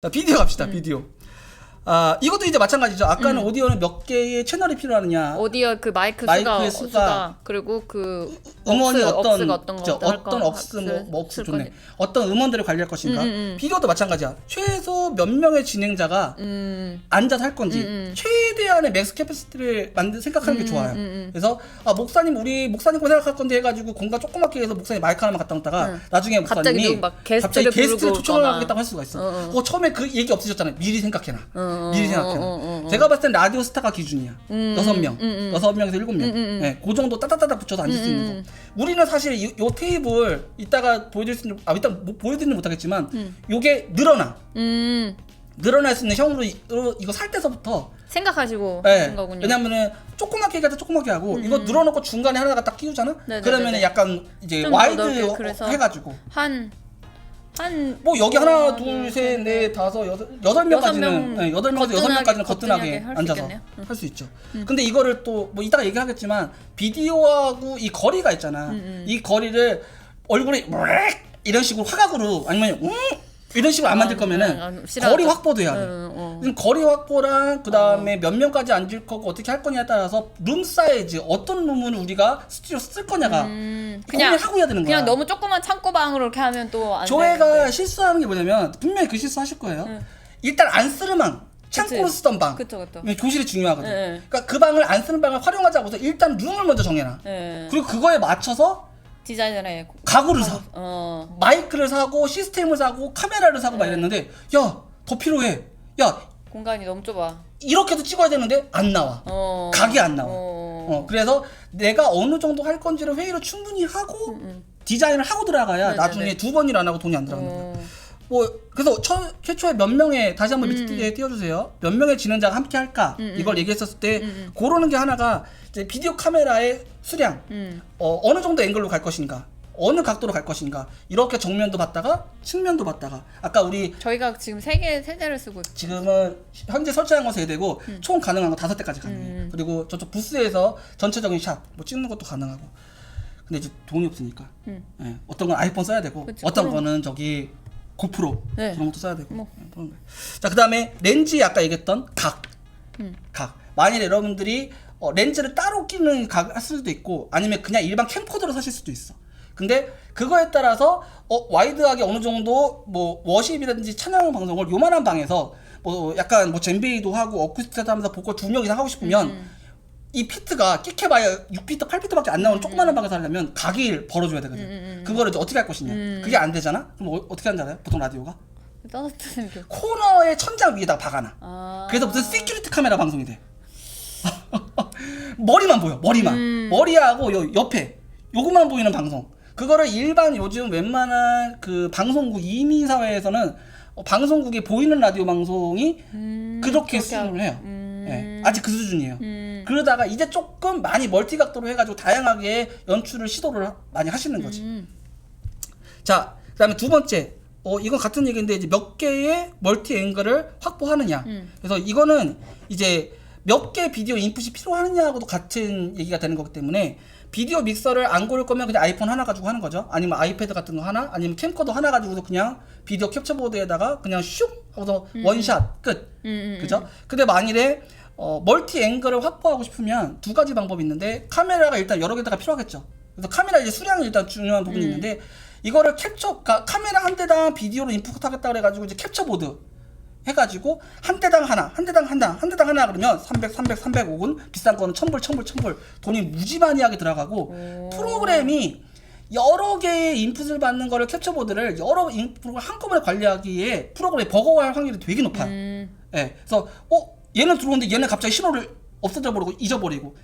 자, 비디오 갑시다. 비디오. 이것도 이제 마찬가지죠. 아까는 오디오는 몇 개의 채널이 필요하느냐. 오디오 그 마이크의 수가 그리고 그 음원이 억스가 어떤 억스 뭐 억스 좋네. 어떤 음원들을 관리할 것인가. 비디오도 마찬가지야. 최소 몇 명의 진행자가 앉아서 할 건지 최대한의 맥스 캐패시티를 생각하는 게 좋아요. 그래서 목사님 우리 목사님 거 생각할 건데 해가지고 공간 조그맣게 해서 목사님 마이크 하나만 갖다 놓다가 나중에 목사님이 갑자기 게스트를 초청을 하겠다고 할 수가 있어. 처음에 그 얘기 없으셨잖아요. 미리 생각해놔. 미리 생각해놔. 제가 봤을 땐 라디오 스타가 기준이야. 6명. 6명에서 7명. 네, 그 정도 따닥따닥 붙여서 앉을 수 있는 거. 우리는 사실 요 테이블 이따가 보여드릴 수 있는, 이따 보여드리는 못하겠지만 요게 늘어날 수 있는 형으로 이거 살 때서부터 생각하시고 네, 하는 거군요. 왜냐면은 조그맣게 얘기할 때 조그맣게 하고 이거 늘어놓고 중간에 하나가 딱 끼우잖아? 네네네네. 그러면은 약간 이제 와이드 해가지고 뭐 여기 하나 둘 셋 넷 다섯 여덟 명까지는 네, 8명에서 6명까지는 거뜬하게 앉아서 할 수 있죠. 근데 이거를 또 뭐 이따가 얘기하겠지만 비디오하고 이 거리가 있잖아. 이 거리를 얼굴에 이런 식으로 화각으로 아니면 이런 식으로 안 만들 거면은 거리 확보도 해야 돼. 그럼 거리 확보랑 그 다음에 몇 명까지 앉을 거고 어떻게 할 거냐에 따라서 룸 사이즈 어떤 룸을 우리가 스튜디오 쓸 거냐가 고민을 하고 해야 되는 거야. 그냥 너무 조그만 창고방으로 이렇게 하면 또 안 조회가 되는데. 실수하는 게 뭐냐면 분명히 그 실수 하실 거예요. 일단 안 쓰는 방, 창고로 쓰던 방. 그쵸. 교실이 중요하거든. 그러니까 그 방을 안 쓰는 방을 활용하자고서 일단 룸을 먼저 정해놔. 그리고 그거에 맞춰서 디자인을 가구를 사. 마이크를 사고 시스템을 사고 카메라를 사고 막 이랬는데 야, 더 필요해. 야, 공간이 너무 좁아. 이렇게도 찍어야 되는데 안 나와. 각이 안 나와. 그래서 내가 어느 정도 할 건지를 회의를 충분히 하고 디자인을 하고 들어가야 나중에 두 번일 안 하고 돈이 안 들어가는 거야. 그래서 최초에 몇 명의 다시 한번 밑에 띄워주세요. 몇 명의 진행자가 함께 할까 이걸 얘기했었을 때 고르는 게 하나가 이제 비디오 카메라의 수량, 어느 정도 앵글로 갈 것인가, 어느 각도로 갈 것인가, 이렇게 정면도 봤다가 측면도 봤다가 아까 우리 저희가 지금 세 대를 쓰고 있어요. 지금은 현재 설치한 거 3대고 총 가능한 거 5대까지 가능해요. 그리고 저쪽 부스에서 전체적인 샷 뭐 찍는 것도 가능하고. 근데 이제 돈이 없으니까 예, 어떤 건 아이폰 써야 되고 어떤 거는 저기 고프로 그런 것도 써야 되고. 자, 그 다음에 렌즈 아까 얘기했던 각. 만일에 여러분들이 렌즈를 따로 끼는 각을 할 수도 있고 아니면 그냥 일반 캠코더로 사실 수도 있어. 근데 그거에 따라서 와이드하게 어느 정도 뭐 워십이라든지 찬양 방송을 요만한 방에서 뭐 약간 뭐 잼베이도 하고 어쿠스틱도 하면서 보컬 2명 이상 하고 싶으면 이 피트가 끼켜봐야 6피트, 8피트밖에 안 나오는 조그마한 방에서 하려면 각을 벌어줘야 되거든. 그거를 이제 어떻게 할 것이냐. 그게 안 되잖아? 그럼 어떻게 하는지 알아요? 보통 라디오가? 떠드는 게 코너의 천장 위에다가 박아놔. 그래서 무슨 시큐리티 카메라 방송이 돼. 머리만 보여. 머리하고 옆에 요것만 보이는 방송. 그거를 일반 요즘 웬만한 그 방송국 이민 사회에서는 방송국에 보이는 라디오 방송이 그렇게 수준을 해요. 네, 아직 그 수준이에요. 그러다가 이제 조금 많이 멀티 각도로 해가지고 다양하게 연출을 시도를 많이 하시는 거지. 자, 그다음에 두 번째, 이건 같은 얘기인데 이제 몇 개의 멀티 앵글을 확보하느냐. 그래서 이거는 이제 몇 개 비디오 인풋이 필요하느냐하고도 같은 얘기가 되는 거기 때문에 비디오 믹서를 안 고를 거면 그냥 아이폰 하나 가지고 하는 거죠. 아니면 아이패드 같은 거 하나, 아니면 캠코더 하나 가지고서 그냥 비디오 캡처보드에다가 그냥 슉 하고서 원샷 끝. 그죠? 근데 만일에 멀티 앵글을 확보하고 싶으면 두 가지 방법이 있는데 카메라가 일단 여러 개가 필요하겠죠. 그래서 카메라 이제 수량이 일단 중요한 부분이 있는데 이거를 카메라 한 대당 비디오로 인풋하겠다 그래가지고 이제 캡처보드 해가지고 한 대당 하나 그러면 300, 305군 비싼 거는 1000불 돈이 무지 많이 하게 들어가고 프로그램이 여러 개의 인풋을 받는 거를 캡처보드를 여러 인풋을 한꺼번에 관리하기에 프로그램이 버거워할 확률이 되게 높아요. 예, 그래서 얘는 들어오는데 얘는 갑자기 신호를 없어져 버리고 잊어버리고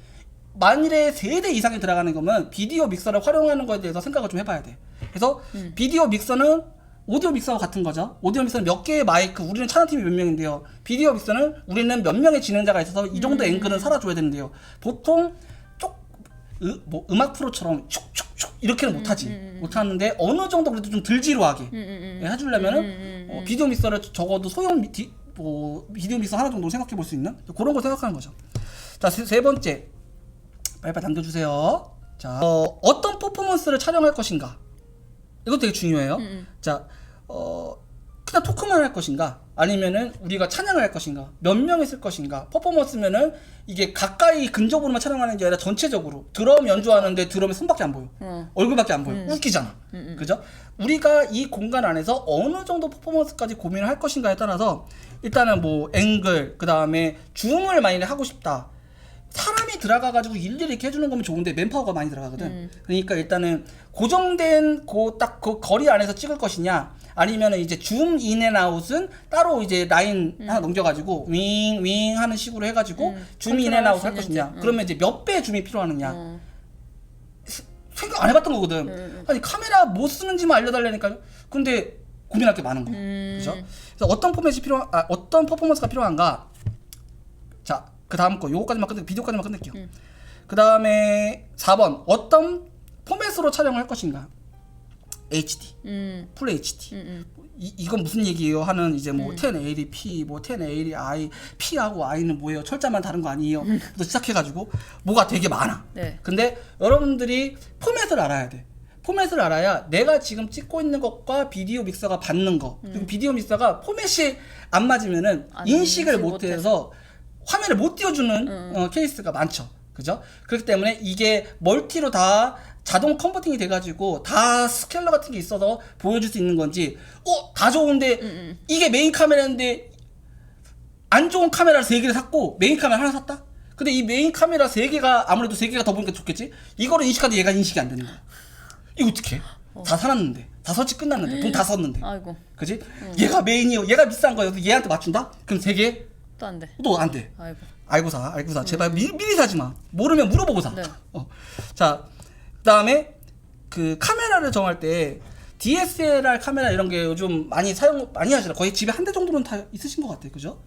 만일에 3대 이상이 들어가는 거면 비디오 믹서를 활용하는 거에 대해서 생각을 좀 해봐야 돼. 그래서 비디오 믹서는 오디오 믹서와 같은 거죠. 오디오 믹서는 몇 개의 마이크, 우리는 찬양팀이 몇 명인데요. 비디오 믹서는 우리는 몇 명의 진행자가 있어서 이 정도 앵글은 살아줘야 되는데요. 보통 음악 프로처럼 슉슉슉 이렇게는 못하는데 어느 정도 그래도 좀 덜 지루하게 해주려면은 비디오 믹서를 적어도 소형 비디오 믹서 하나 정도 생각해 볼 수 있는 그런 걸 생각하는 거죠. 자, 세 번째. 빨리빨리 당겨주세요. 자, 어떤 퍼포먼스를 촬영할 것인가. 이것도 되게 중요해요. 자, 그냥 토크만 할 것인가, 아니면은 우리가 찬양을 할 것인가, 몇 명이 쓸 것인가, 퍼포먼스면은 이게 가까이 근접으로만 촬영하는 게 아니라 전체적으로 드럼 연주하는데 드럼에 손밖에 안 보여, 얼굴밖에 안 보여, 웃기잖아. 그죠? 우리가 이 공간 안에서 어느 정도 퍼포먼스까지 고민을 할 것인가에 따라서 일단은 뭐 앵글, 그 다음에 줌을 많이 하고 싶다. 사람이 들어가가지고 일일이 이렇게 해주는 거면 좋은데 맨파워가 많이 들어가거든. 그러니까 일단은 고정된 그 거리 안에서 찍을 것이냐, 아니면은 이제 줌 인앤아웃은 따로 이제 라인 하나 넘겨가지고 윙 하는 식으로 해가지고 줌 인앤아웃 할 것이냐. 그러면 이제 몇 배 줌이 필요하느냐. 생각 안 해봤던 거거든. 아니 카메라 뭐 쓰는지만 알려달라니까요. 근데 고민할 게 많은 거야. 그죠? 그래서 어떤 퍼포먼스가 필요한가. 자, 그 다음 거 요거까지만 비디오까지만 끝낼게요. 그 다음에 4번 어떤 포맷으로 촬영을 할 것인가. HD, 풀 HD. 이건 무슨 얘기예요? 하는 이제 뭐 1080p, 뭐 1080i, P하고 I는 뭐예요? 철자만 다른 거 아니에요? 부터 시작해가지고 뭐가 되게 많아. 네. 근데 여러분들이 포맷을 알아야 돼. 포맷을 알아야 내가 지금 찍고 있는 것과 비디오 믹서가 받는 거, 그리고 비디오 믹서가 포맷이 안 맞으면은 인식을 못해서 화면을 못 띄워주는 케이스가 많죠. 그죠? 그렇기 때문에 이게 멀티로 다 자동 컨버팅이 돼가지고 다 스케일러 같은 게 있어서 보여줄 수 있는 건지, 다 좋은데 이게 메인 카메라인데 안 좋은 카메라를 3개를 샀고 메인 카메라 하나 샀다? 근데 이 메인 카메라 3개가 아무래도 3개가 더 보니까 좋겠지? 이거를 인식하는데 얘가 인식이 안 되는 거야. 이거 어떡해? 다 사놨는데, 다 설치 끝났는데, 돈 다 썼는데. 아이고. 그지? 얘가 메인이요. 얘가 비싼 거여서 얘한테 맞춘다? 그럼 3개? 또 안 돼. 또 안 돼. 아이고. 알고 사. 제발 미리 사지 마. 모르면 물어보고 사. 네. 자, 그다음에 그 카메라를 정할 때 DSLR 카메라 이런 게 요즘 많이 하시라. 거의 집에 한 대 정도는 다 있으신 것 같아요. 그죠?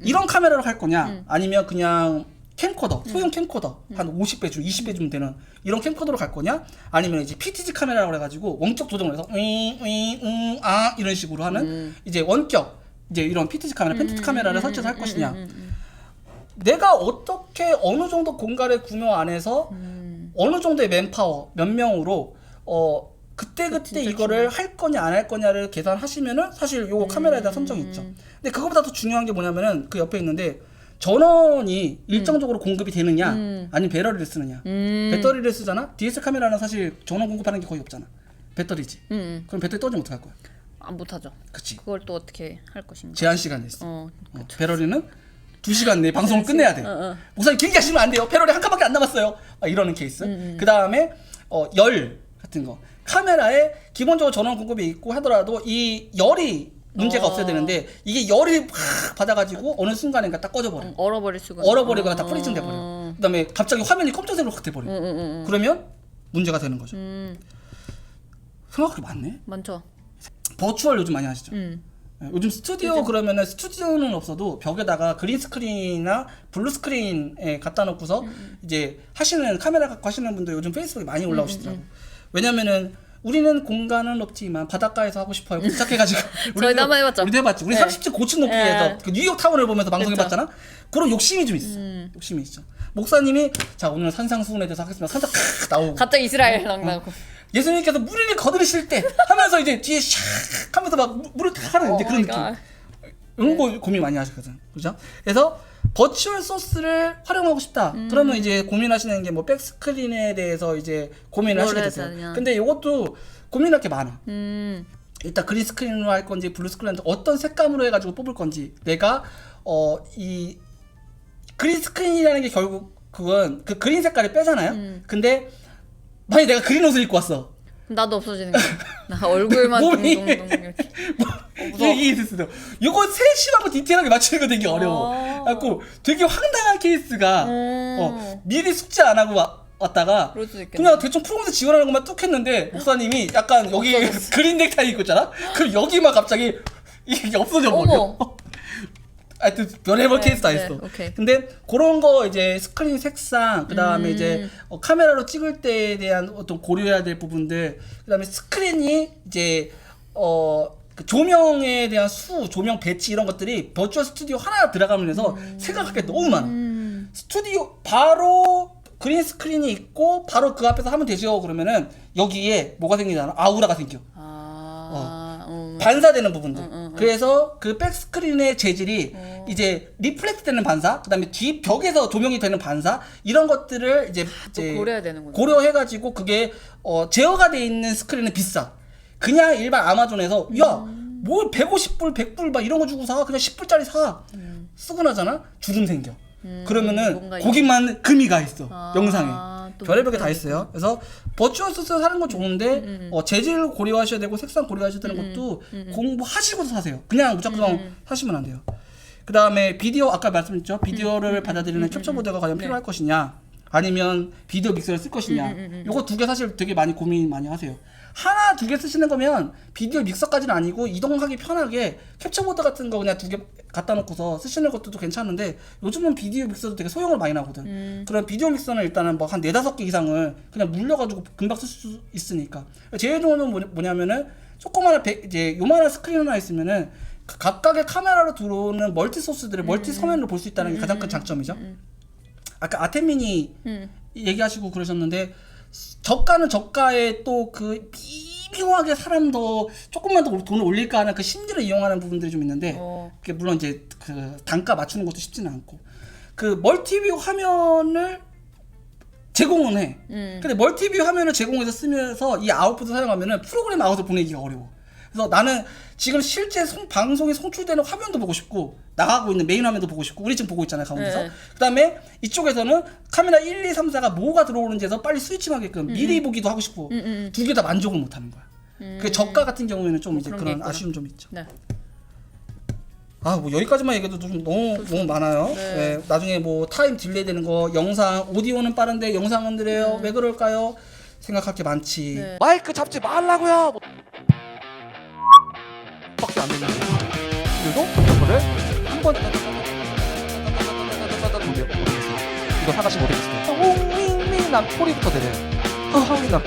이런 카메라로 할 거냐? 아니면 그냥 캠코더, 소형 캠코더 한 50배 줌, 20배 줌 되는 이런 캠코더로 갈 거냐? 아니면 이제 PTZ 카메라라고 해가지고 원격 조정을 해서 이런 식으로 하는 이제 원격 이제 이런 PTZ 카메라, 펜트 카메라를 설치해서 할 것이냐? 내가 어떻게 어느 정도 공간의 구조 안에서 어느 정도의 맨파워 몇 명으로 그때 이거를 할 거냐 안 할 거냐를 계산하시면은 사실 요거 카메라에 대한 선정이 있죠. 근데 그거보다 더 중요한 게 뭐냐면은 그 옆에 있는데 전원이 일정적으로 공급이 되느냐 아니면 배터리를 쓰느냐. 배터리를 쓰잖아. DS 카메라는 사실 전원 공급하는 게 거의 없잖아. 배터리지. 그럼 배터리 떨어지면 어떡할 거야? 못하죠. 그치. 그걸 또 어떻게 할 것인가. 제한 시간이 있어. 그쵸. 배터리는 2시간 내에 방송을 끝내야 돼. 목사님 길게 하시면 안 돼요. 배터리 한 칸밖에 안 남았어요. 이러는 케이스. 그 다음에 열 같은 거. 카메라에 기본적으로 전원 공급이 있고 하더라도 이 열이 문제가 없어야 되는데 이게 열이 확 받아가지고 어느 순간인가 딱 꺼져버려. 얼어버릴 수가. 얼어버리거나 다 프리징 돼버려. 그 다음에 갑자기 화면이 검정색으로 확 돼버려. 그러면 문제가 되는 거죠. 생각하기 많네. 많죠. 버추얼 요즘 많이 하시죠. 요즘 스튜디오 그러면은 스튜디오는 없어도 벽에다가 그린 스크린이나 블루 스크린에 갖다 놓고서 이제 하시는 카메라 갖고 하시는 분들 요즘 페이스북에 많이 올라오시더라고. 왜냐면은 우리는 공간은 없지만 바닷가에서 하고 싶어요. 시작해가지고 저희도 한번 해봤죠. 우리도 해봤지. 우리 네. 30층 고층 높이에서 그 뉴욕 타운을 보면서 방송해봤잖아. 그런 욕심이 좀 있어. 욕심이 있죠. 목사님이 자 오늘 산상수훈에 대해서 하겠습니다. 산상 칵 나오고 갑자기 이스라엘 나오고. 예수님께서 물을 거두실 때 하면서 이제 뒤에 샥 하면서 막 물을 다 하는 이제 그런 느낌. 이런 거 고민 많이 하시거든. 그죠? 그래서 버추얼 소스를 활용하고 싶다. 그러면 이제 고민하시는 게 뭐 백스크린에 대해서 이제 고민을 하시게 되세요. 근데 이것도 고민할 게 많아. 일단 그린 스크린으로 할 건지 블루 스크린으로 어떤 색감으로 해가지고 뽑을 건지. 내가 이 그린 스크린이라는 게 결국 그건 그 그린 색깔을 빼잖아요. 근데 만약 내가 그린 옷을 입고 왔어. 나도 없어지는 거야. 나 얼굴만 몸이 동동동 이렇게. 이게 있었어. 이거 세심하고 디테일하게 맞추는 거 되게 어려워. 그래갖고 되게 황당한 케이스가 미리 숙제 안 하고 왔다가 그럴 수도 있겠네. 그냥 대충 프로그램 지원하는 것만 뚝 했는데 목사님이 약간 여기 그린 넥타이 입고 있잖아. 그럼 여기만 갑자기 이게 없어져 버려. 하여튼 별의별 케이스 다 있어. 오케이. 근데 그런 거 이제 스크린 색상, 그 다음에 이제 카메라로 찍을 때에 대한 어떤 고려해야 될 부분들, 그 다음에 스크린이 이제 그 조명에 대한 조명 배치 이런 것들이 버추얼 스튜디오 하나 들어가면서 생각할 게 너무 많아. 스튜디오 바로 그린 스크린이 있고 바로 그 앞에서 하면 되죠. 그러면은 여기에 뭐가 생기잖아. 아우라가 생겨. 반사되는 부분들. 그래서 그 백스크린의 재질이 이제 리플렉트 되는 반사, 그다음에 뒤 벽에서 조명이 되는 반사 이런 것들을 이제 고려해야 되는구나. 고려해가지고 그게 제어가 돼 있는 스크린은 비싸. 그냥 일반 아마존에서 야 뭘 150불, 100불 막 이런 거 주고 사 그냥 10불짜리 사 쓰고 나잖아 주름 생겨. 그러면은 뭔가 거기만 금이 가 있어 영상에. 또 별의별 게 다 있어요. 그래서 버추얼 소스 사는 건 좋은데 재질 고려하셔야 되고 색상 고려하셔야 되는 것도 공부하시고서 사세요. 그냥 무조건 사시면 안 돼요. 그 다음에 비디오 아까 말씀드렸죠. 비디오를 받아들이는 캡처보드가 과연 필요할 것이냐 아니면 비디오 믹서를 쓸 것이냐. 요거 두 개 사실 되게 많이 고민 많이 하세요. 하나 두 개 쓰시는 거면 비디오 믹서까지는 아니고 이동하기 편하게 캡처보드 같은 거 그냥 두 개 갖다 놓고서 쓰시는 것도 괜찮은데 요즘은 비디오 믹서도 되게 소형을 많이 나거든. 그런 비디오 믹서는 일단은 뭐 한 4-5개 이상을 그냥 물려가지고 금방 쓸 수 있으니까. 제일 좋은 건 뭐냐면은 조그마한 이제 요만한 스크린 하나 있으면은 각각의 카메라로 들어오는 멀티 소스들을 멀티 화면으로 볼 수 있다는 게 가장 큰 장점이죠. 아까 아템미니 얘기하시고 그러셨는데 저가는 저가에 또 그 미묘하게 사람 더 조금만 더 돈을 올릴까 하는 그 심리를 이용하는 부분들이 좀 있는데 그게 물론 이제 그 단가 맞추는 것도 쉽지는 않고 그 멀티뷰 화면을 제공은 해. 근데 멀티뷰 화면을 제공해서 쓰면서 이 아웃풋을 사용하면은 프로그램 아웃을 보내기가 어려워. 그래서 나는 지금 실제 방송에 송출되는 화면도 보고 싶고 나가고 있는 메인 화면도 보고 싶고 우리 지금 보고 있잖아요 가운데서. 그 다음에 이쪽에서는 카메라 1, 2, 3, 4가 뭐가 들어오는지에서 빨리 스위칭하게끔 미리 보기도 하고 싶고 두 개 다 만족을 못하는 거야. 그 저가 같은 경우에는 좀 이제 그런 아쉬움 좀 있죠. 네. 아 뭐 여기까지만 얘기해도 좀 너무 많아요. 네. 네, 나중에 뭐 타임 딜레이 되는 거 영상 오디오는 빠른데 영상은 느려요. 왜 그럴까요? 생각할 게 많지. 네. 마이크 잡지 말라고요. 밖에 안 되는 거예요. 그리고 이거를 한번 이거 하나씩 못해겠습니다. 홍민남 소리부터 들려요. 홍민남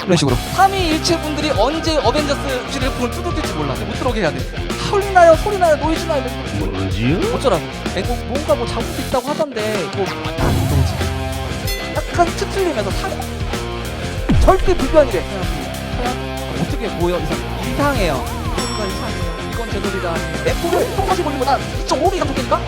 이런 식으로 3.217 분들이 언제 어벤져스 주제품을 뜯어질지 몰라요. 못 들어오게 해야 돼. 소리 나요, 소리 나요, 노이즈 나요. 뭐지요? 어쩌라고? 뭔가 뭐 잡을 수 있다고 하던데 뭐 뭐지? 약간 트틀리면서 절대 불변이래. 어떻게 보여? 이상해요. 이건 제 소리가 내 목에 똑같이 걸리고 난 2.5mm 감속되니까